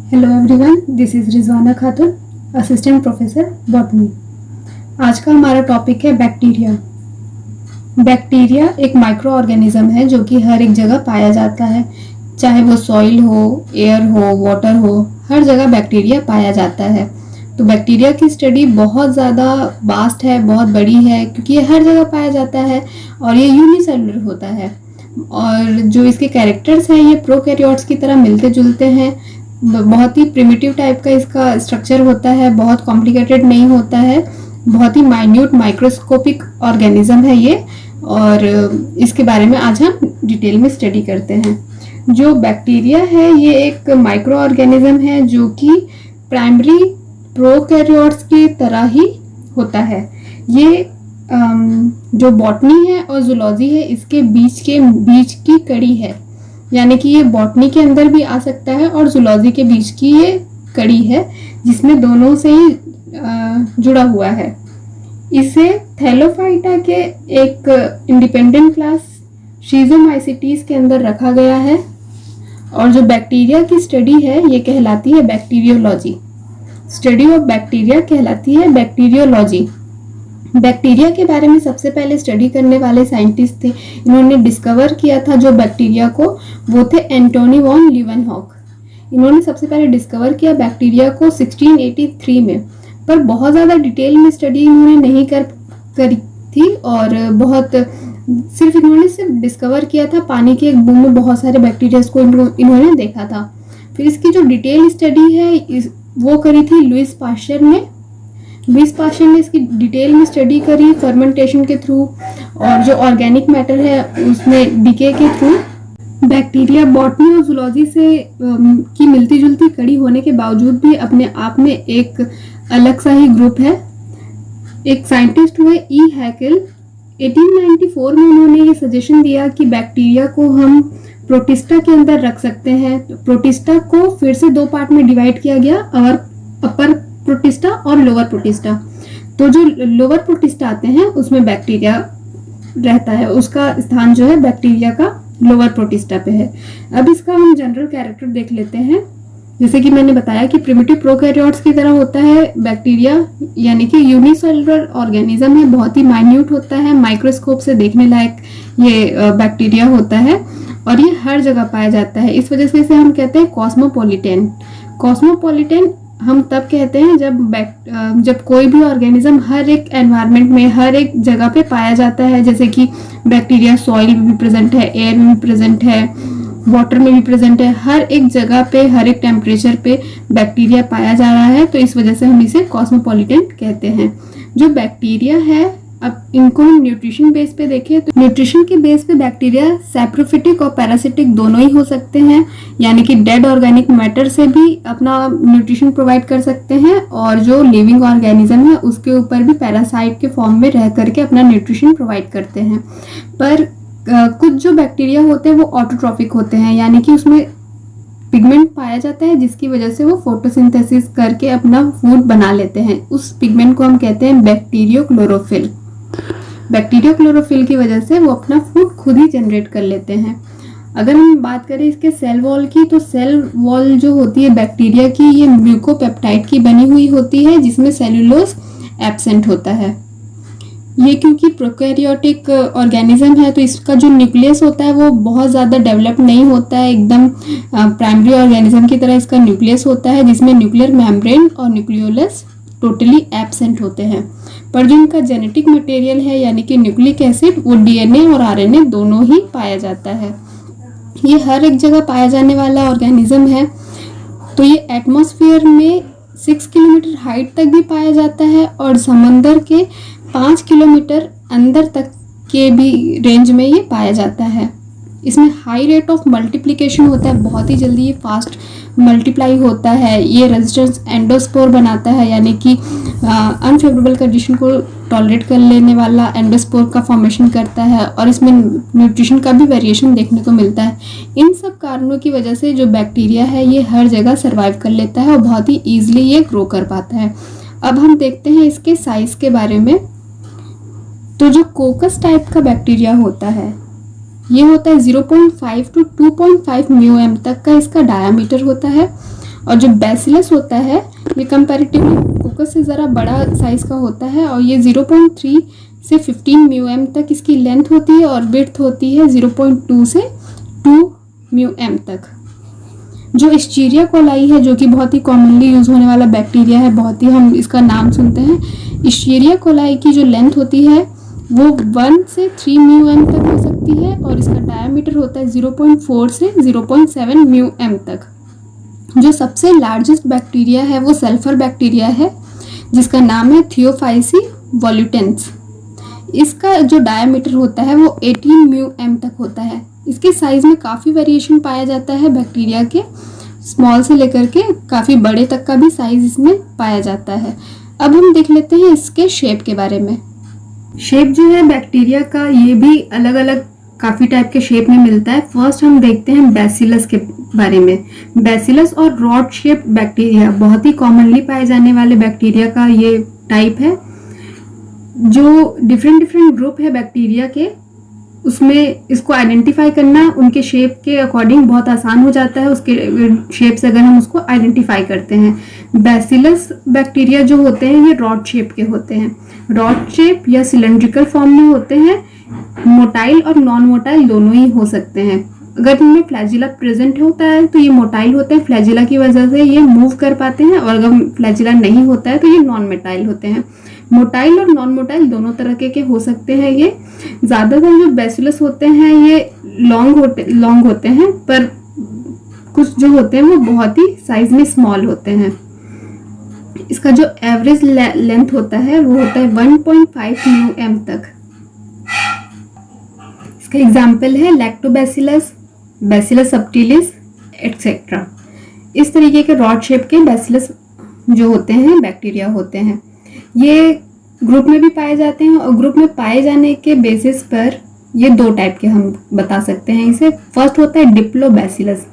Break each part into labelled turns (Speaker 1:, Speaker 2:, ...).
Speaker 1: Hello everyone, this is Rizwana Khatoon, assistant professor botany. आज का हमारा टॉपिक है बैक्टीरिया। बैक्टीरिया एक माइक्रो ऑर्गेनिज्म है जो कि हर एक जगह पाया जाता है, चाहे वो सॉइल हो, एयर हो, वाटर हो, हर जगह बैक्टीरिया पाया जाता है। तो बैक्टीरिया की स्टडी बहुत ज़्यादा वास्ट है, बहुत बड़ी है, क्योंकि ये हर जगह पाया जाता है और ये यूनिसेलुलर होता है। और जो इसके कैरेक्टर्स हैं ये प्रोकैरियोट्स की तरह मिलते जुलते हैं। बहुत ही प्रिमिटिव टाइप का इसका स्ट्रक्चर होता है, बहुत कॉम्प्लिकेटेड नहीं होता है, बहुत ही माइन्यूट माइक्रोस्कोपिक ऑर्गेनिज्म है ये। और इसके बारे में आज हम डिटेल में स्टडी करते हैं। जो बैक्टीरिया है ये एक माइक्रो ऑर्गेनिज्म है जो कि प्राइमरी प्रोकैरियोट्स की तरह ही होता है। ये जो बॉटनी है और जूलॉजी है इसके बीच की कड़ी है, यानी कि ये बॉटनी के अंदर भी आ सकता है और जूलॉजी के बीच की ये कड़ी है जिसमें दोनों से ही जुड़ा हुआ है। इसे थैलोफाइटा के एक इंडिपेंडेंट क्लास शीजोमाइसिटीज के अंदर रखा गया है। और जो बैक्टीरिया की स्टडी है ये कहलाती है बैक्टीरियोलॉजी। स्टडी ऑफ बैक्टीरिया कहलाती है बैक्टीरियोलॉजी। बैक्टीरिया के बारे में सबसे पहले स्टडी करने वाले साइंटिस्ट थे, इन्होंने डिस्कवर किया था जो बैक्टीरिया को, वो थे एंटोनी वॉन लीवनहॉक। इन्होंने सबसे पहले डिस्कवर किया बैक्टीरिया को 1683 में, पर बहुत ज़्यादा डिटेल में स्टडी इन्होंने नहीं करी थी और सिर्फ डिस्कवर किया था पानी के एक बूंद में बहुत सारे बैक्टीरिया को इन्होंने देखा था। फिर इसकी जो डिटेल स्टडी है वो करी थी लुईस पाश्चर ने। लुईस पाश्चर ने इसकी डिटेल में स्टडी करी फर्मेंटेशन के थ्रू और जो ऑर्गेनिक मैटर है उसमें डीके के थ्रू। बैक्टीरिया बॉटनी और जूलॉजी से की मिलती जुलती कड़ी होने के बावजूद भी अपने आप में एक अलग सा ही ग्रुप है। एक साइंटिस्ट हुए ई हैकेल, 1894 में उन्होंने ये सजेशन दिया कि बैक्टीरिया को हम प्रोटिस्टा के अंदर रख सकते हैं। तो प्रोटिस्टा को फिर से दो पार्ट में डिवाइड किया गया, और अपर प्रोटिस्टा और लोअर प्रोटिस्टा। तो जो लोअर प्रोटिस्टा आते हैं उसमें बैक्टीरिया रहता है, उसका स्थान जो है बैक्टीरिया का लोअर प्रोटिस्टा पे है। अब इसका हम जनरल कैरेक्टर देख लेते हैं। जैसे कि मैंने बताया कि प्रिमिटिव प्रोकैरियोट्स की तरह होता है बैक्टीरिया, यानी कि यूनिसेलुलर ऑर्गेनिज्म है, बहुत ही माइन्यूट होता है, माइक्रोस्कोप से देखने लायक ये बैक्टीरिया होता है और ये हर जगह पाया जाता है। इस वजह से इसे हम कहते हैं कॉस्मोपॉलिटन। कॉस्मोपॉलिटन हम तब कहते हैं जब कोई भी ऑर्गेनिज्म हर एक एनवायरनमेंट में, हर एक जगह पे पाया जाता है। जैसे कि बैक्टीरिया सॉइल में भी प्रेजेंट है, एयर में भी प्रेजेंट है, वाटर में भी प्रेजेंट है, हर एक जगह पे, हर एक टेम्परेचर पे बैक्टीरिया पाया जा रहा है। तो इस वजह से हम इसे कॉस्मोपॉलिटन कहते हैं। जो बैक्टीरिया है, अब इनको हम न्यूट्रिशन बेस पे देखें तो न्यूट्रिशन के बेस पे बैक्टीरिया सैप्रोफिटिक और पैरासिटिक दोनों ही हो सकते हैं, यानी कि डेड ऑर्गेनिक मैटर से भी अपना न्यूट्रिशन प्रोवाइड कर सकते हैं और जो लिविंग ऑर्गेनिज्म है उसके ऊपर भी पैरासाइट के फॉर्म में रह करके अपना न्यूट्रिशन प्रोवाइड करते हैं। पर कुछ जो बैक्टीरिया होते हैं वो ऑटोट्रॉफिक होते हैं, यानी कि उसमें पिगमेंट पाया जाता है जिसकी वजह से वो फोटोसिंथेसिस करके अपना फूड बना लेते हैं। उस पिगमेंट को हम कहते हैं बैक्टीरियोक्लोरोफिल। बैक्टीरियोक्लोरोफिल की वजह से वो अपना फूड खुद ही जनरेट कर लेते हैं। अगर हम बात करें इसके सेल वॉल की, तो सेल वॉल जो होती है बैक्टीरिया की, ये म्यूकोपेप्टाइड की बनी हुई होती है जिसमें सेल्यूलोज एब्सेंट होता है। ये क्योंकि प्रोकैरियोटिक ऑर्गेनिज्म है तो इसका जो न्यूक्लियस होता है वो बहुत ज़्यादा डेवलप नहीं होता है, एकदम प्राइमरी ऑर्गेनिज्म की तरह इसका न्यूक्लियस होता है जिसमें न्यूक्लियर मेम्ब्रेन और न्यूक्लियोलस टोटली एब्सेंट होते हैं। पर जो इनका जेनेटिक मटेरियल है यानी कि न्यूक्लिक एसिड, वो डीएनए और आरएनए दोनों ही पाया जाता है। ये हर एक जगह पाया जाने वाला ऑर्गेनिज्म है। तो ये एटमॉस्फेयर में 6 किलोमीटर हाइट तक भी पाया जाता है और समंदर के 5 किलोमीटर अंदर तक के भी रेंज में ये पाया जाता है। इसमें हाई रेट ऑफ मल्टीप्लिकेशन होता है, बहुत ही जल्दी ये फास्ट मल्टीप्लाई होता है। ये रेजिस्टेंस एंडोस्पोर बनाता है, यानी कि अनफेवरेबल कंडीशन को टॉलरेट कर लेने वाला एंडोस्पोर का फॉर्मेशन करता है और इसमें न्यूट्रिशन का भी वेरिएशन देखने को मिलता है। इन सब कारणों की वजह से जो बैक्टीरिया है ये हर जगह सर्वाइव कर लेता है और बहुत ही ईजिली ये ग्रो कर पाता है। अब हम देखते हैं इसके साइज के बारे में। तो जो कोकस टाइप का बैक्टीरिया होता है ये होता है 0.5 to 2.5 म्यूएम तक का इसका डायामीटर होता है और जो बैसिलस होता है ये कंपैरेटिवली कोकस से ज़रा बड़ा साइज़ का होता है और ये 0.3 से 15 म्यूएम तक इसकी लेंथ होती है और विड्थ होती है 0.2 से 2 म्यूएम तक। जो एस्चेरिया कोलाई है, जो कि बहुत ही कॉमनली यूज़ होने वाला बैक्टीरिया है, बहुत ही हम इसका नाम सुनते हैं। एस्चेरिया कोलाई की जो लेंथ होती है वो 1 से 3 म्यूएम तक हो सकती है और इसका डायमीटर होता है 0.4 से 0.7 म्यूएम तक। जो सबसे लार्जेस्ट बैक्टीरिया है वो सल्फर बैक्टीरिया है, जिसका नाम है थियोफाइसी वॉल्यूटेंस। इसका जो डायमीटर होता है वो 18 म्यूएम तक होता है। इसके साइज़ में काफ़ी वेरिएशन पाया जाता है बैक्टीरिया के, स्मॉल से लेकर के काफ़ी बड़े तक का भी साइज़ इसमें पाया जाता है। अब हम देख लेते हैं इसके शेप के बारे में। शेप जो है बैक्टीरिया का ये भी अलग अलग काफ़ी टाइप के शेप में मिलता है। फर्स्ट हम देखते हैं बैसिलस के बारे में। बैसिलस और रॉड शेप बैक्टीरिया बहुत ही कॉमनली पाए जाने वाले बैक्टीरिया का ये टाइप है। जो डिफरेंट ग्रुप है बैक्टीरिया के, उसमें इसको आइडेंटिफाई करना उनके शेप के अकॉर्डिंग बहुत आसान हो जाता है। उसके शेप से अगर हम उसको आइडेंटिफाई करते हैं। बैसिलस बैक्टीरिया जो होते हैं ये रॉड शेप के होते हैं। रॉड शेप या सिलेंड्रिकल फॉर्म में होते हैं। मोटाइल और नॉन मोटाइल दोनों ही हो सकते हैं। अगर इनमें फ्लैजिला प्रेजेंट होता है तो ये मोटाइल होते हैं, फ्लैजिला की वजह से ये मूव कर पाते हैं, और अगर फ्लैजिला नहीं होता है तो ये नॉन मोटाइल होते हैं। मोटाइल और नॉन मोटाइल दोनों तरह के हो सकते हैं। ये ज़्यादातर जो बैसिलस होते हैं ये लॉन्ग होते हैं, पर कुछ जो होते हैं वो बहुत ही साइज में स्मॉल होते हैं। इसका जो एवरेज लेंथ होता है वो होता है 1.5 म्यूएम तक। इसका एग्जाम्पल है लैक्टोबैसिलस, बैसिलस सबटिलिस एटसेट्रा। इस तरीके के रॉड शेप के बैसिलस जो होते हैं बैक्टीरिया होते हैं। ये ग्रुप में भी पाए जाते हैं और ग्रुप में पाए जाने के बेसिस पर ये दो टाइप के हम बता सकते हैं इसे। फर्स्ट होता है डिप्लोबैसिलस।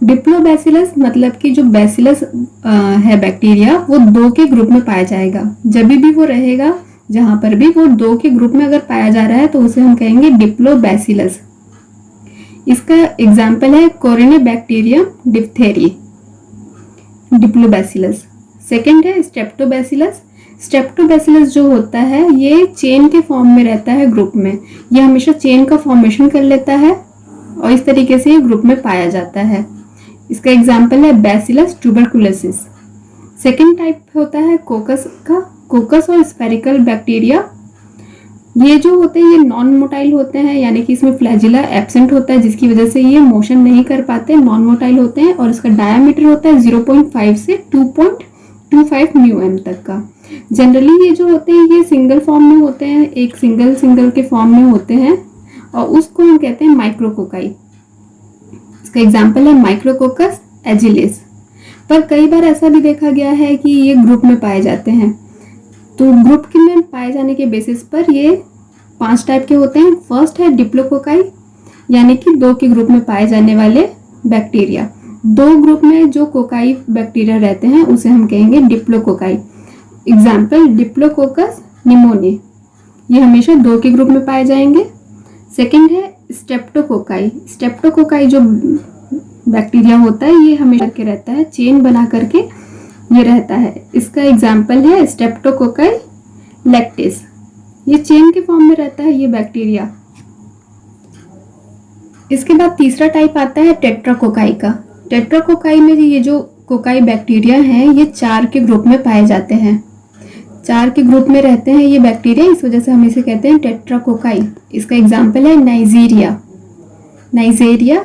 Speaker 1: डिप्लोबैसिलस मतलब कि जो बैसिलस है बैक्टीरिया वो 2 के ग्रुप में पाया जाएगा। जब भी वो रहेगा जहां पर भी वो 2 के ग्रुप में अगर पाया जा रहा है तो उसे हम कहेंगे डिप्लोबैसिलस। इसका एग्जाम्पल है कोरिनेबैक्टीरियम डिप्थेरी, डिप्लोबैसिलस। सेकेंड है स्ट्रेप्टोबैसिलस। स्ट्रेप्टोबैसिलस जो होता है ये चेन के फॉर्म में रहता है ग्रुप में। ये हमेशा चेन का फॉर्मेशन कर लेता है और इस तरीके से ये ग्रुप में पाया जाता है। इसका एग्जाम्पल है बैसिलस ट्यूबरकुलोसिस। सेकेंड टाइप होता है कोकस का। कोकस और स्फेरिकल बैक्टीरिया ये जो होते हैं ये नॉन मोटाइल होते हैं, यानी कि इसमें फ्लैजिला एब्सेंट होता है जिसकी वजह से ये मोशन नहीं कर पाते, नॉन मोटाइल होते हैं। और इसका डायमीटर होता है 0.5 से 2.25 म्यूएम तक का। जनरली ये जो होते हैं ये सिंगल फॉर्म में होते हैं, एक सिंगल के फॉर्म में होते हैं और उसको हम कहते हैं माइक्रोकोकाई। इसका एग्जाम्पल है माइक्रोकोकस एजिलिस। पर कई बार ऐसा भी देखा गया है कि ये ग्रुप में पाए जाते हैं। तो ग्रुप के में पाए जाने के बेसिस पर ये 5 टाइप के होते हैं। फर्स्ट है डिप्लोकोकाई, यानी कि 2 के ग्रुप में पाए जाने वाले बैक्टीरिया। 2 ग्रुप में जो कोकाई बैक्टीरिया रहते हैं उसे हम कहेंगे डिप्लोकोकाई। एग्जाम्पल डिप्लोकोकस निमोनिया, ये हमेशा 2 के ग्रुप में पाए जाएंगे। सेकेंड है स्ट्रेप्टोकोकाई। स्ट्रेप्टोकोकाई जो बैक्टीरिया होता है ये हमेशा के रहता है, चेन बना करके ये रहता है। इसका एग्जाम्पल है स्ट्रेप्टोकोकाई लैक्टिस, ये चेन के फॉर्म में रहता है ये बैक्टीरिया। इसके बाद तीसरा टाइप आता है टेट्राकोकाई का। टेट्राकोकाई में ये जो कोकाई बैक्टीरिया हैं ये 4 के ग्रुप में पाए जाते हैं। 4 के ग्रुप में रहते हैं ये बैक्टीरिया, इस वजह से हम इसे कहते हैं टेट्राकोकाई। इसका एग्जाम्पल है नाइजीरिया। नाइजीरिया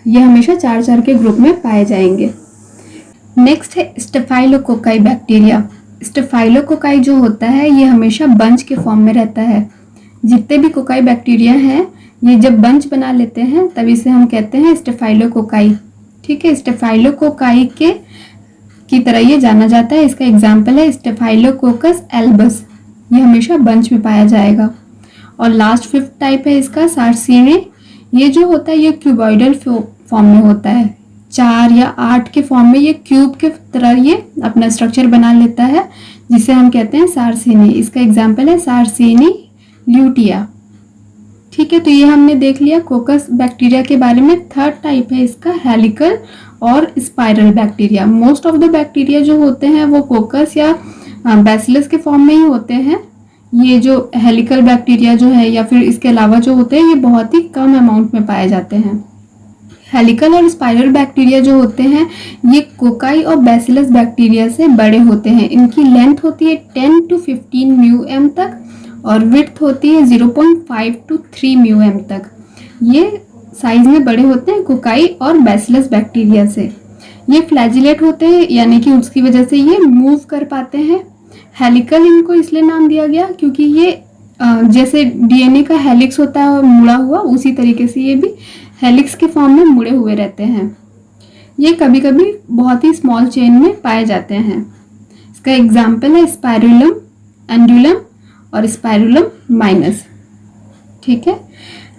Speaker 1: ये हमेशा 4 के ग्रुप में पाए जाएंगे। नेक्स्ट है स्टेफाइलोकोकाई बैक्टीरिया। स्टेफाइलोकोकाई जो होता है ये हमेशा बंच के फॉर्म में रहता है। जितने भी कोकाई बैक्टीरिया हैं ये जब बंच बना लेते हैं तब इसे हम कहते हैं स्टेफाइलोकोकाई। ठीक है, स्टेफाइलोकोकाई की तरह ये जाना जाता है। इसका एग्जाम्पल है स्टेफाइलोकोकस एल्बस, ये हमेशा बंच में पाया जाएगा। और लास्ट 5th टाइप है इसका सार्सिने। ये जो होता है ये क्यूबॉइडल फॉर्म में होता है, 4 या 8 के फॉर्म में ये क्यूब के तरह ये अपना स्ट्रक्चर बना लेता है, जिसे हम कहते हैं सार्सिनी। इसका एग्जाम्पल है सार्सिनी ल्यूटिया। ठीक है, तो ये हमने देख लिया कोकस बैक्टीरिया के बारे में। 3rd टाइप है इसका हेलिकल और spiral bacteria. Most of the bacteria जो होते हैं वो कोकस या बैसिलस के फॉर्म में ही होते हैं। ये जो हेलिकल बैक्टीरिया जो है या फिर इसके अलावा जो होते हैं ये बहुत ही कम अमाउंट में पाए जाते हैं। हेलिकल और स्पाइरल बैक्टीरिया जो होते हैं ये कोकाई और बैसिलस बैक्टीरिया से बड़े होते हैं। इनकी लेंथ होती है 10 to 15 म्यूएम तक और विड्थ होती है 0.5 to 3 म्यूएम तक। ये साइज में बड़े होते हैं कोकाई और बैसिलस बैक्टीरिया से। ये फ्लैजिलेट होते हैं यानी कि उसकी वजह से ये मूव कर पाते हैं। हेलिकल इनको इसलिए नाम दिया गया क्योंकि ये जैसे डीएनए का हेलिक्स होता है मुड़ा हुआ, उसी तरीके से ये भी हेलिक्स के फॉर्म में मुड़े हुए रहते हैं। ये कभी कभी बहुत ही स्मॉल चेन में पाए जाते हैं। इसका एग्जाम्पल है स्पाइरुलम एंडुलम और स्पाइरुलम माइनस। ठीक है,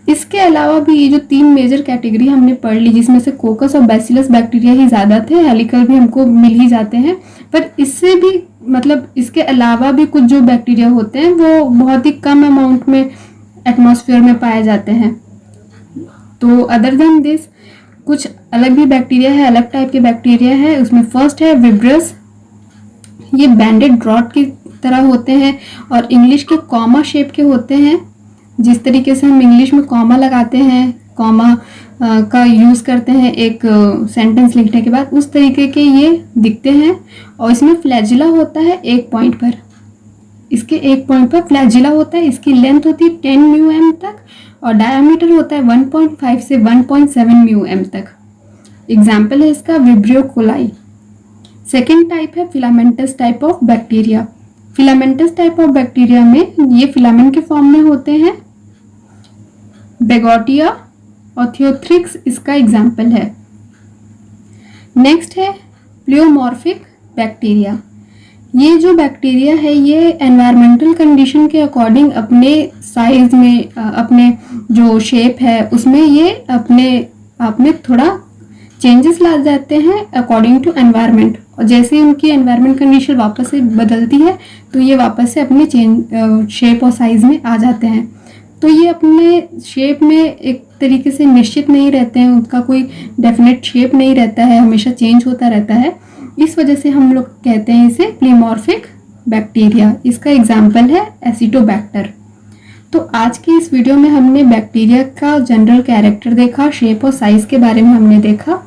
Speaker 1: इसके अलावा भी ये जो 3 मेजर कैटेगरी हमने पढ़ ली जिसमें से कोकस और बैसिलस बैक्टीरिया ही ज़्यादा थे, हेलिकल भी हमको मिल ही जाते हैं, पर इससे भी मतलब इसके अलावा भी कुछ जो बैक्टीरिया होते हैं वो बहुत ही कम अमाउंट में एटमॉस्फेयर में पाए जाते हैं। तो अदर देन दिस कुछ अलग भी बैक्टीरिया है, अलग टाइप के बैक्टीरिया है। उसमें फर्स्ट है विब्रियस। ये बैंडेड ड्रॉट की तरह होते हैं और इंग्लिश के कॉमा शेप के होते हैं। जिस तरीके से हम इंग्लिश में कॉमा लगाते हैं, कॉमा का यूज़ करते हैं एक सेंटेंस लिखने के बाद, उस तरीके के ये दिखते हैं। और इसमें फ्लैजिला होता है एक पॉइंट पर, इसके एक पॉइंट पर फ्लैजिला होता है। इसकी लेंथ होती है 10 म्यूएम तक और डायमीटर होता है 1.5 से 1.7 म्यूएम तक। एग्जाम्पल है इसका विब्रियो कोलाई। सेकेंड टाइप है filamentous type of bacteria. Filamentous type of bacteria में ये फिलामेंट के फॉर्म में होते हैं। बेगोटिया और थियोथ्रिक्स इसका एग्जाम्पल है। नेक्स्ट है प्लियोमॉर्फिक बैक्टीरिया। ये जो बैक्टीरिया है ये एनवायरमेंटल कंडीशन के अकॉर्डिंग अपने साइज में, अपने जो शेप है उसमें ये अपने आप में थोड़ा चेंजेस ला जाते हैं अकॉर्डिंग टू एनवायरनमेंट। और जैसे उनकी एनवायरनमेंट कंडीशन वापस से बदलती है तो ये वापस से अपने शेप और साइज में आ जाते हैं। तो ये अपने शेप में एक तरीके से निश्चित नहीं रहते हैं, उनका कोई डेफिनेट शेप नहीं रहता है, हमेशा चेंज होता रहता है। इस वजह से हम लोग कहते हैं इसे प्लियोमॉर्फिक बैक्टीरिया। इसका एग्जाम्पल है एसिटोबैक्टर। तो आज की इस वीडियो में हमने बैक्टीरिया का जनरल कैरेक्टर देखा, शेप और साइज के बारे में हमने देखा।